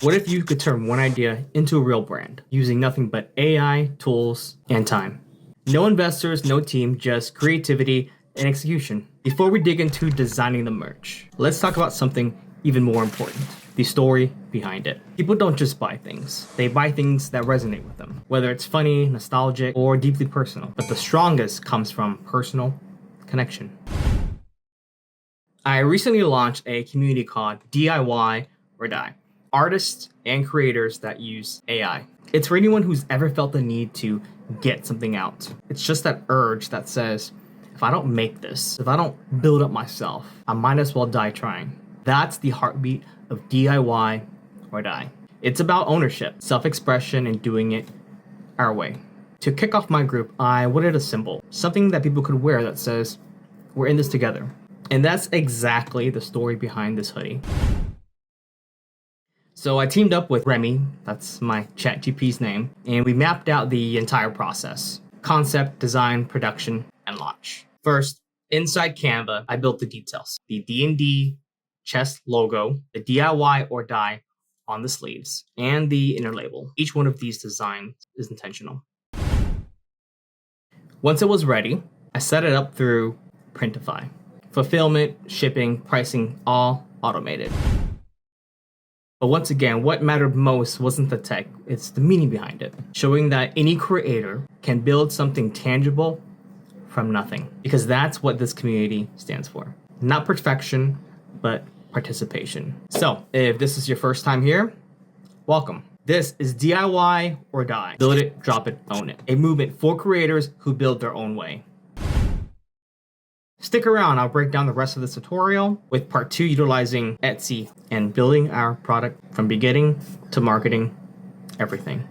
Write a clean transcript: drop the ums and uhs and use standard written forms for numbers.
What if you could turn one idea into a real brand using nothing but AI, tools, and time? No investors, no team, just creativity and execution. Before we dig into designing the merch, let's talk about something even more important: the story behind it. People don't just buy things, they buy things that resonate with them, whether it's funny, nostalgic, or deeply personal. But the strongest comes from personal connection. I recently launched a community called DIY or Die, artists and creators that use AI. It's for anyone who's ever felt the need to get something out. It's just that urge that says, if I don't make this, if I don't build up myself, I might as well die trying. That's the heartbeat of DIY or Die. It's about ownership, self-expression, and doing it our way. To kick off my group, I wanted a symbol, something that people could wear that says, we're in this together. And that's exactly the story behind this hoodie. So I teamed up with Remy, that's my ChatGPT's name, and we mapped out the entire process: concept, design, production, and launch. First, inside Canva, I built the details: the D&D chest logo, the DIY or Die on the sleeves, and the inner label. Each one of these designs is intentional. Once it was ready, I set it up through Printify. Fulfillment, shipping, pricing, all automated. But once again, what mattered most wasn't the tech, it's the meaning behind it. Showing that any creator can build something tangible from nothing. Because that's what this community stands for. Not perfection, but participation. So, if this is your first time here, welcome. This is DIY or Die. Build it, drop it, own it. A movement for creators who build their own way. Stick around, I'll break down the rest of this tutorial with part 2 utilizing Etsy and building our product from beginning to marketing, everything.